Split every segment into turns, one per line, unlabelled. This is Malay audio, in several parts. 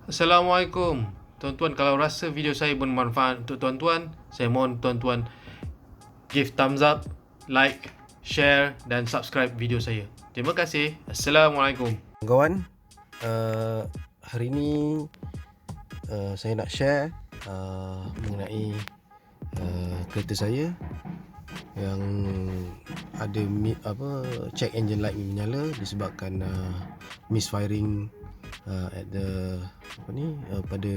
Assalamualaikum. Tuan-tuan, kalau rasa video saya bermanfaat untuk tuan-tuan, saya mohon tuan-tuan give thumbs up, like, share dan subscribe video saya. Terima kasih. Assalamualaikum.
Kawan, hari ni saya nak share mengenai kereta saya yang ada check engine light menyala disebabkan misfiring at the pada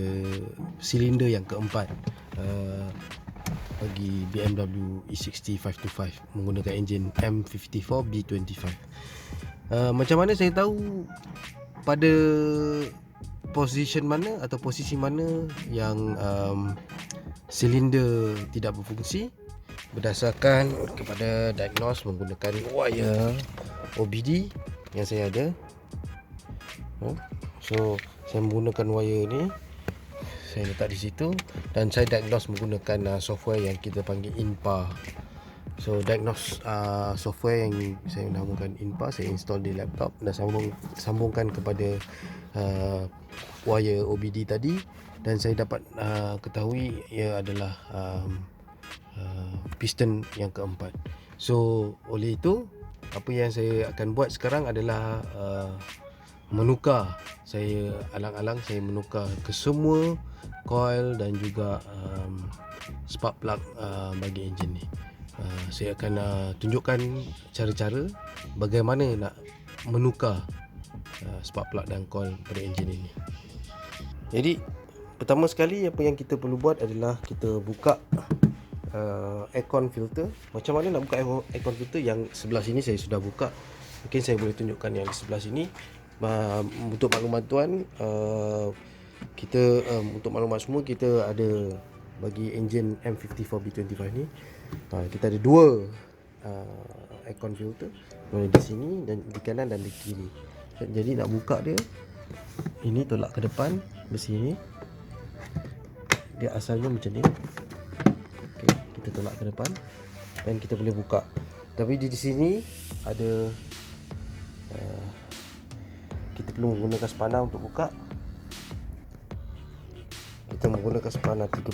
silinder yang keempat bagi BMW E60 525 menggunakan enjin M54 B25. Macam mana saya tahu pada posisi mana yang silinder tidak berfungsi? Berdasarkan kepada diagnose menggunakan wire OBD yang saya ada. So saya menggunakan wire ni, saya letak di situ dan saya diagnose menggunakan software yang kita panggil INPA. So diagnose software yang saya namakan INPA, saya install di laptop dan sambungkan kepada wire OBD tadi, dan saya dapat ketahui ia adalah piston yang keempat. So oleh itu, apa yang saya akan buat sekarang adalah menukar. Saya alang-alang saya menukar ke semua coil dan juga spark plug bagi enjin ni. Saya akan tunjukkan cara-cara bagaimana nak menukar spark plug dan coil pada enjin ini. Jadi pertama sekali apa yang kita perlu buat adalah kita buka aircon filter. Macam mana nak buka aircon filter? Yang sebelah sini saya sudah buka. Mungkin saya boleh tunjukkan yang di sebelah sini. Untuk maklumat tuan, kita untuk maklumat semua, kita ada bagi enjin M54 B25 ni, kita ada dua aircon filter, di sini dan di kanan dan di kiri. Jadi nak buka dia, ini tolak ke depan besi ni, dia asalnya macam ni. Okay, kita tolak ke depan dan kita boleh buka. Tapi di sini ada kita perlu menggunakan spana untuk buka. Kita menggunakan spana 13.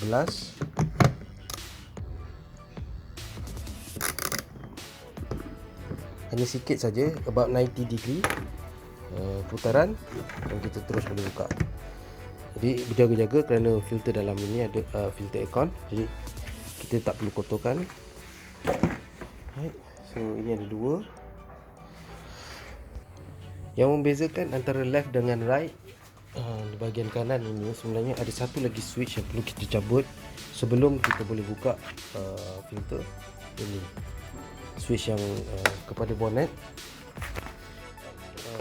Hanya sikit saja, about 90 degree putaran, dan kita terus boleh buka. Jadi berjaga-jaga kerana filter dalam ini ada filter aircon, jadi kita tak perlu kotorkan. Right. So ini ada dua. Yang membezakan antara left dengan right, di bahagian kanan ini sebenarnya ada satu lagi switch yang perlu kita cabut sebelum kita boleh buka filter. Ini switch yang kepada bonnet.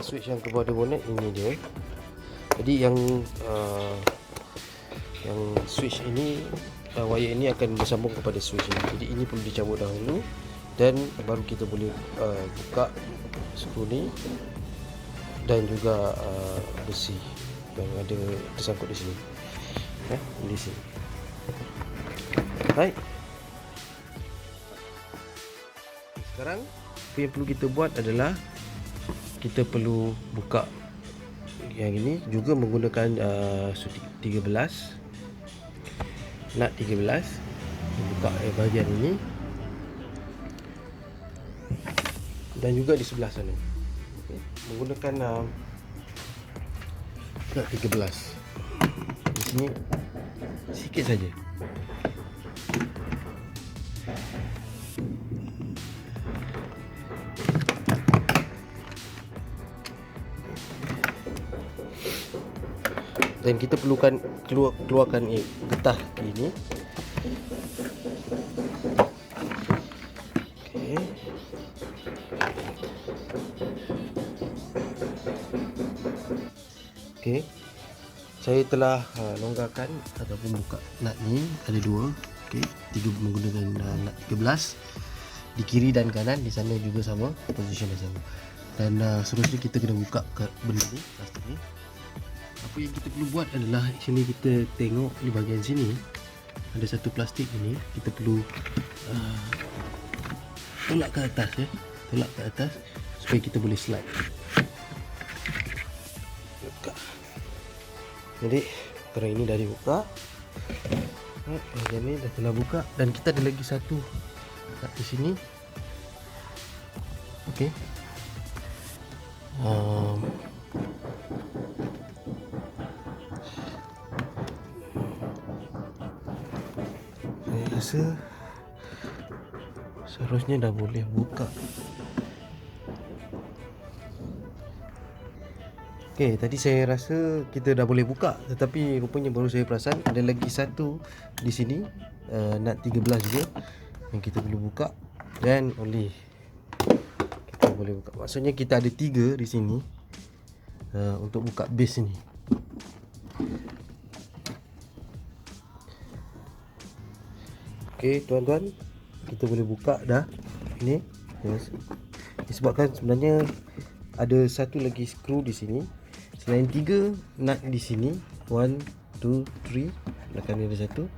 Switch yang kepada bonnet ini dia. Jadi yang switch ini, wire ini akan bersambung kepada switch ini. Jadi ini perlu dicabut dahulu dan baru kita boleh buka skru ni dan juga besi yang ada tersangkut di sini. Di sini. Baik. Sekarang apa yang perlu kita buat adalah kita perlu buka yang ini juga menggunakan 13 nut 13. Buka bahagian ini dan juga di sebelah sana. Menggunakan nut 13. Di sini sikit saja. Dan kita perlukan keluarkan getah ini. Okey. Okey. Saya telah longgarkan ataupun buka nut ni, ada dua. Okey, tiga menggunakan nut 13 di kiri dan kanan, di sana juga sama, position yang sama. Dan seterusnya kita kena buka ke benda ni, plastik ni. Apa yang kita perlu buat adalah, sini kita tengok di bahagian sini ada satu plastik ini, kita perlu tolak ke atas ya. Tolak ke atas supaya kita boleh slide. Buka. Jadi kerana ini dah dibuka, bahagian ni dah telah buka, dan kita ada lagi satu kat di sini. Okey. Saya rasa seharusnya dah boleh buka. Okey, tadi saya rasa kita dah boleh buka, tetapi rupanya baru saya perasan ada lagi satu di sini, nut 13 juga yang kita perlu buka, dan oleh kita boleh buka. Maksudnya kita ada 3 di sini untuk buka base ni. Okey tuan-tuan, kita boleh buka dah ini. Yes. Disebabkan sebenarnya ada satu lagi skru di sini. Selain 3 nut di sini, 1, 2, 3, belakang ni ada satu.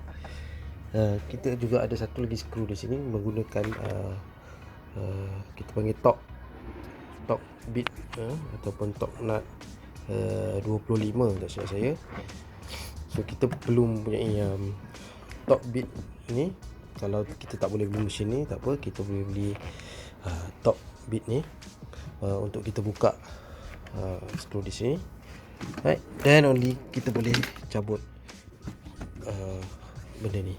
Kita juga ada satu lagi skru di sini menggunakan kita panggil top bit ataupun top nut 25 tak silap saya. So kita perlu mempunyai top bit ni. Kalau kita tak boleh beli mesin ni, tak apa, kita boleh beli top bit ni untuk kita buka skru di sini. Right, then only kita boleh cabut benda ni,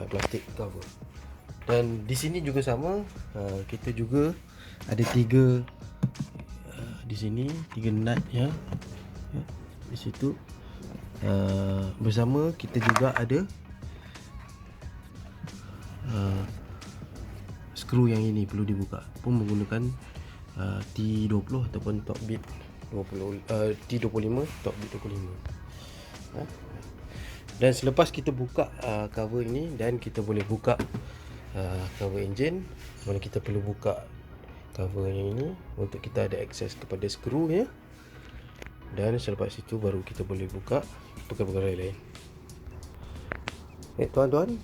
plastik cover. Dan di sini juga sama, kita juga ada 3 di sini, 3 nut ya, di situ. Bersama kita juga ada skru yang ini perlu dibuka pun menggunakan T20 ataupun top bit 20, T25 top bit 25. Dan selepas kita buka cover ini, dan kita boleh buka cover engine, mana kita perlu buka cover yang ini untuk kita ada akses kepada skru ya. Dan selepas itu baru kita boleh buka perkara-perkara lain. Tuan-tuan,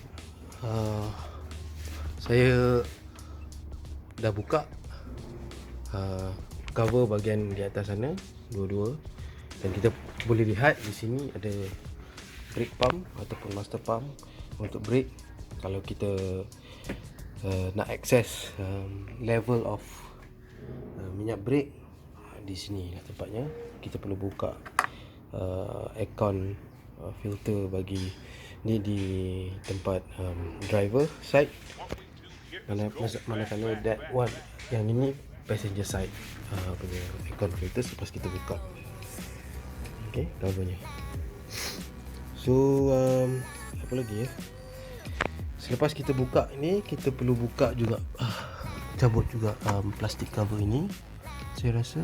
saya dah buka cover bahagian di atas sana dua-dua, dan kita boleh lihat di sini ada brake pump ataupun master pump untuk brake. Kalau kita nak akses level of minyak brake, di sini lah tempatnya. Kita perlu buka aircon filter bagi ni di tempat driver side, manakala that one yang ini passenger side punya aircon filter. Selepas kita buka, okey, covernya. So apa lagi ya, selepas kita buka ini, kita perlu buka juga cabut juga plastik cover ini, saya rasa,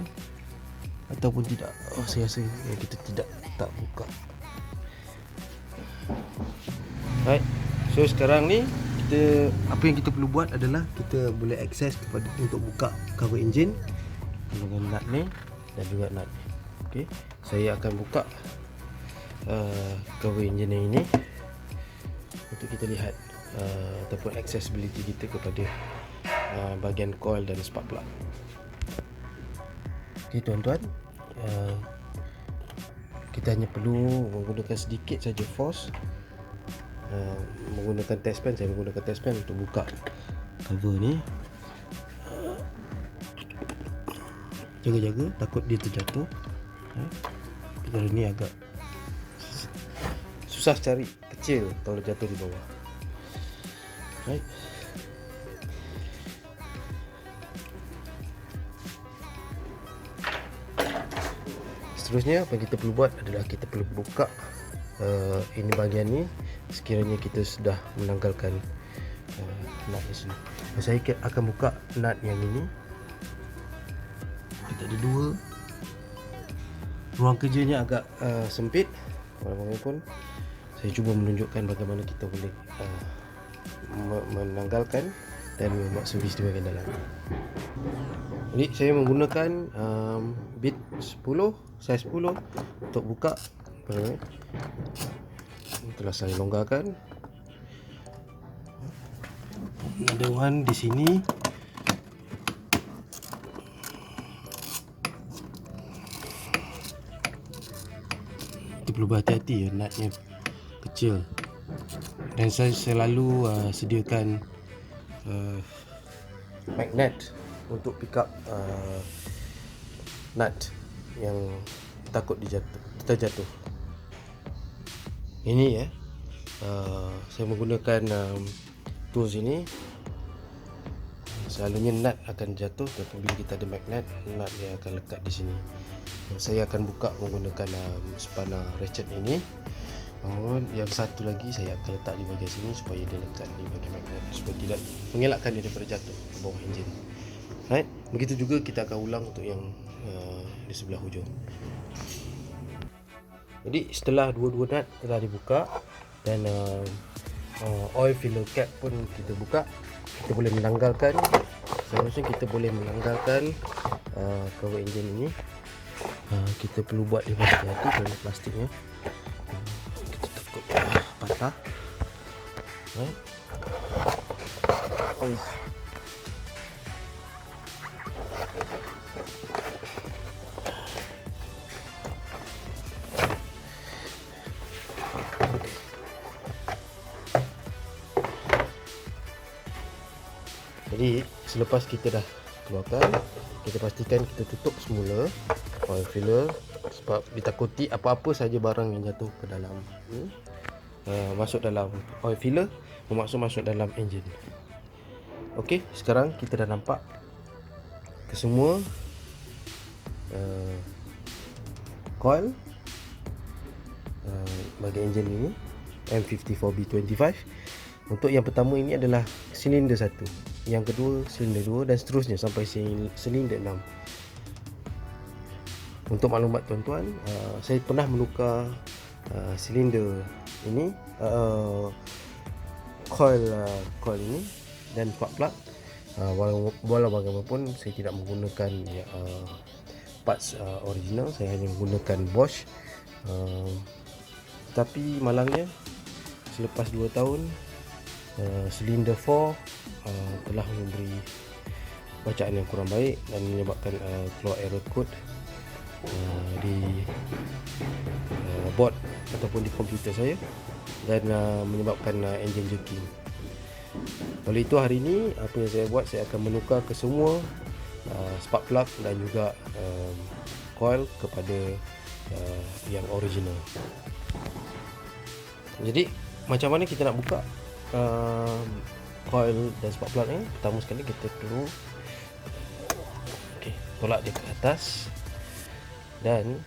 ataupun tidak. Saya rasa kita tak buka. Right. So sekarang ni kita, apa yang kita perlu buat adalah kita boleh akses kepada untuk buka cover engine dengan nut ni dan juga nut ni. Okey, saya akan buka cover engine yang ini untuk kita lihat ataupun accessibility kita kepada bahagian coil dan spark plug. Okey tuan-tuan, kita hanya perlu menggunakan sedikit saja force, menggunakan test pen. Saya menggunakan test pen untuk buka cover ni. Jaga-jaga takut dia terjatuh. Perkara ni agak susah cari, kecil kalau jatuh di bawah. Right. Seterusnya apa yang kita perlu buat adalah kita perlu buka ini bahagian ni sekiranya kita sudah menanggalkan nut di sini. Saya akan buka nut yang ini. Kita ada 2. Ruang kerjanya agak sempit, walaupun saya cuba menunjukkan bagaimana kita boleh menanggalkan dan membuat servis di bahagian dalam. Jadi saya menggunakan bit 10, size 10 untuk buka. Telah saya longgarkan. Ada one di sini. kita perlu berhati-hati ya, nutnya kecil. Dan saya selalu sediakan magnet untuk pick up nut yang takut terjatuh. Ini ya, saya menggunakan tools ini. Selalunya nut akan jatuh, tapi bila kita ada magnet, nut dia akan lekat di sini. Saya akan buka menggunakan spanner ratchet ini. Yang satu lagi saya akan letak di bahagian sini supaya dia lekat di bahagian magnet, supaya tidak mengelakkan dia daripada jatuh ke bawah enjin. Right? Begitu juga kita akan ulang untuk yang di sebelah hujung. Jadi setelah dua-dua nut telah dibuka dan oil filler cap pun kita buka, kita boleh melanggarkan. Saya rasa kita boleh melanggarkan cover enjin ini. Kita perlu buat dia hati-hati kerana plastiknya. Kita takut patah. Right? Jadi selepas kita dah keluarkan, kita pastikan kita tutup semula oil filler, sebab ditakuti apa-apa saja barang yang jatuh ke dalam masuk dalam oil filler, masuk dalam enjin. Okey, sekarang kita dah nampak kesemua coil bagi enjin ini M54B25. Untuk yang pertama ini adalah silinder 1, yang kedua silinder 2 dan seterusnya sampai silinder 6. Untuk maklumat tuan-tuan, saya pernah menukar silinder ini, coil ini dan spark plug. Walau bagaimanapun saya tidak menggunakan parts original, saya hanya menggunakan Bosch. Tapi malangnya selepas 2 tahun silinder 4 telah memberi bacaan yang kurang baik dan menyebabkan keluar error code di board ataupun di komputer saya, dan menyebabkan engine jerking. Oleh itu hari ini apa yang saya buat, saya akan menukar ke semua spark plug dan juga coil kepada yang original. Jadi macam mana kita nak buka coil dan spark plug ni? Pertama sekali kita perlu tolak dia ke atas, dan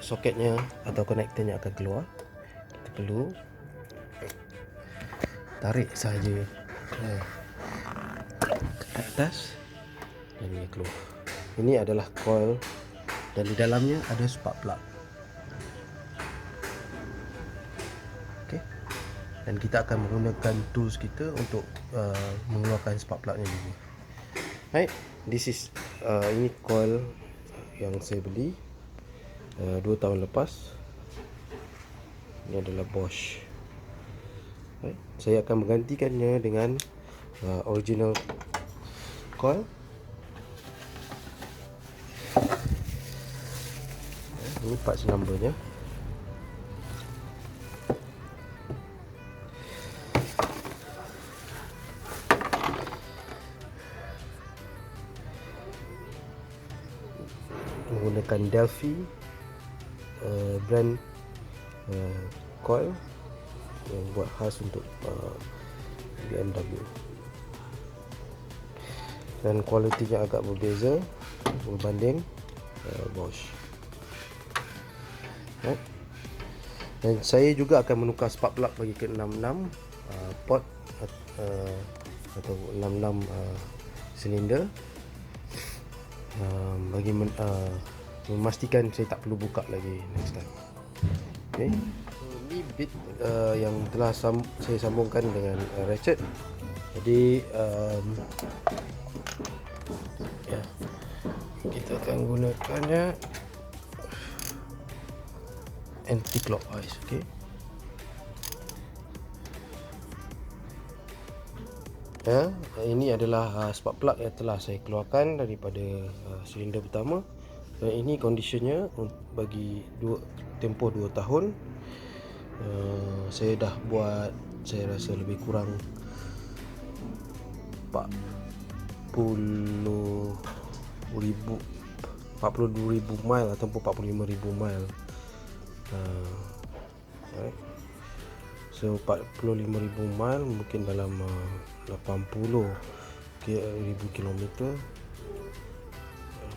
soketnya atau konektornya akan keluar. Kita perlu tarik saja ke atas dan dia keluar. Ini adalah coil dan di dalamnya ada spark plug. Dan kita akan menggunakan tools kita untuk mengeluarkan spark plugnya juga. Right, this is ini coil yang saya beli 2 tahun lepas. Ini adalah Bosch. Right, saya akan menggantikannya dengan original coil. Ini parts numbernya. Menggunakan Delphi brand coil yang buat khas untuk BMW, dan kualitinya agak berbeza berbanding Bosch. Dan saya juga akan menukar spark plug bagi ke 66 port atau 66 silinder, bagi memastikan saya tak perlu buka lagi next time. Okay, ini bit yang telah saya sambungkan dengan ratchet. Jadi kita akan gunakannya anti clockwise. Okay, ini adalah spark plug yang telah saya keluarkan daripada silinder pertama. Dan ini conditionnya bagi tempoh 2 tahun. Saya dah buat, saya rasa lebih kurang 42,000 mile ataupun 45,000 mile. Right. So 45,000 mile mungkin dalam 80,000 kilometer,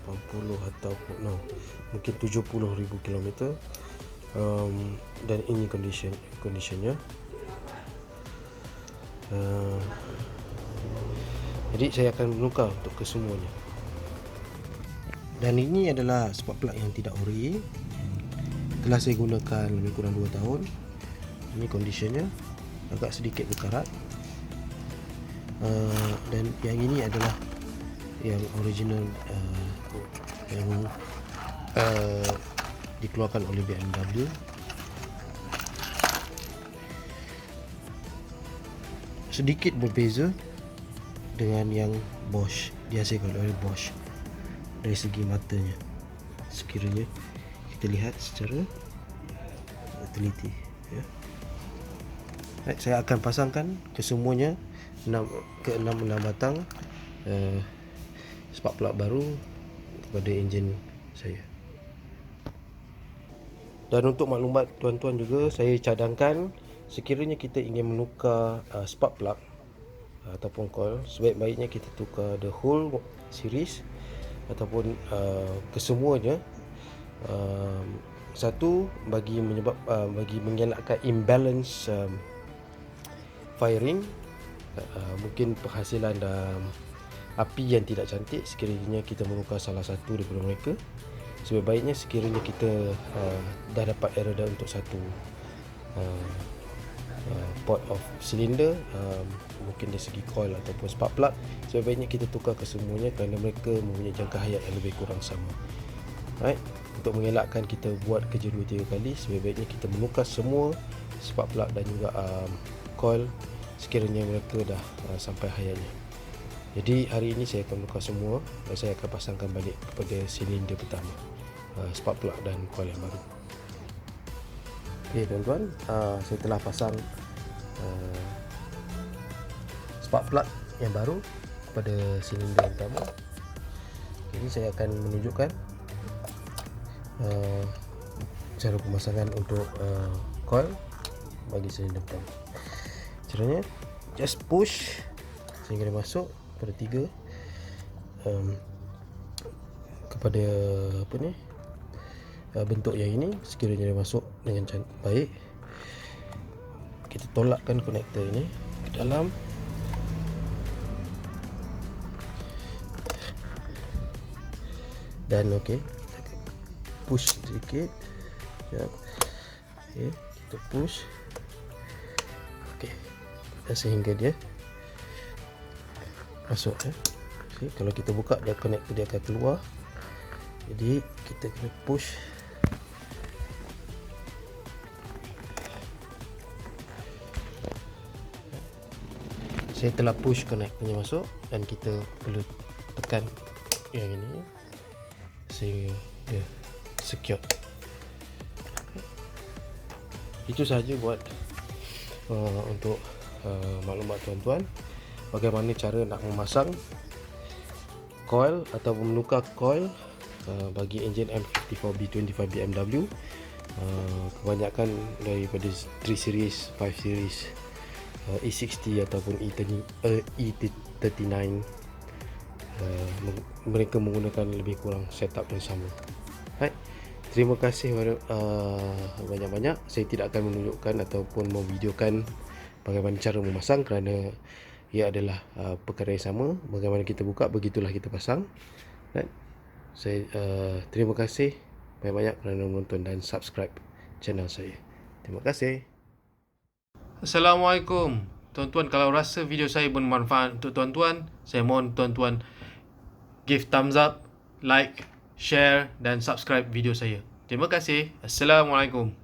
80 ataupun mungkin 70,000 kilometer. Dan ini conditionnya. Jadi saya akan menukar untuk kesemuanya. Dan ini adalah spark plug yang tidak ori. Telah saya gunakan lebih kurang 2 tahun. Ini conditionnya, agak sedikit berkarat. Dan yang ini adalah yang original, yang dikeluarkan oleh BMW. Sedikit berbeza dengan yang Bosch, dihasilkan oleh Bosch dari segi matanya. Sekiranya kita lihat secara teliti, ya. Baik, saya akan pasangkan kesemuanya 6 batang spark plug baru kepada enjin saya. Dan untuk maklumat tuan-tuan juga, saya cadangkan sekiranya kita ingin menukar spark plug ataupun coil, sebaik-baiknya kita tukar the whole series ataupun kesemuanya. Satu, bagi mengelakkan imbalance firing, mungkin penghasilan api yang tidak cantik sekiranya kita menukar salah satu daripada mereka. Sebaik-baiknya sekiranya kita dah dapat error dah untuk satu port of cylinder, mungkin dari segi coil ataupun spark plug, sebaiknya kita tukar kesemuanya kerana mereka mempunyai jangka hayat yang lebih kurang sama. Right? Untuk mengelakkan kita buat kerja 2-3 kali, sebaik-baiknya kita menukar semua spark plug dan juga coil sekiranya mereka dah sampai hayatnya. Jadi hari ini saya akan tukar semua dan saya akan pasangkan balik kepada silinder pertama, spark plug dan coil yang baru. Okey tuan-tuan, saya telah pasang spark plug yang baru pada silinder yang pertama. Jadi saya akan menunjukkan cara pemasangan untuk coil bagi silinder pertama. Caranya, just push sehingga dia masuk pada 3 kepada bentuk yang ini. Sekiranya dia masuk dengan baik, kita tolakkan konektor ini ke dalam. Dan push sedikit, kita push, dan sehingga dia masuk. Kalau kita buka, dia konektor dia akan keluar. Jadi kita kena push. Saya telah push konektornya masuk dan kita perlu tekan yang ini sehingga dia secure. Itu sahaja buat untuk maklumat tuan-tuan, bagaimana cara nak memasang coil atau menukar coil bagi enjin M54B25 BMW. Kebanyakan daripada 3 series, 5 series, E60 ataupun E39, mereka menggunakan lebih kurang setup yang sama. Right. Terima kasih banyak-banyak. Saya tidak akan menunjukkan ataupun memvideokan bagaimana cara memasang kerana ia adalah perkara yang sama. Bagaimana kita buka, begitulah kita pasang. Right. Saya terima kasih banyak-banyak kerana menonton dan subscribe channel saya. Terima kasih.
Assalamualaikum. Tuan-tuan, kalau rasa video saya bermanfaat untuk tuan-tuan, saya mohon tuan-tuan give thumbs up, like, share dan subscribe video saya. Terima kasih. Assalamualaikum.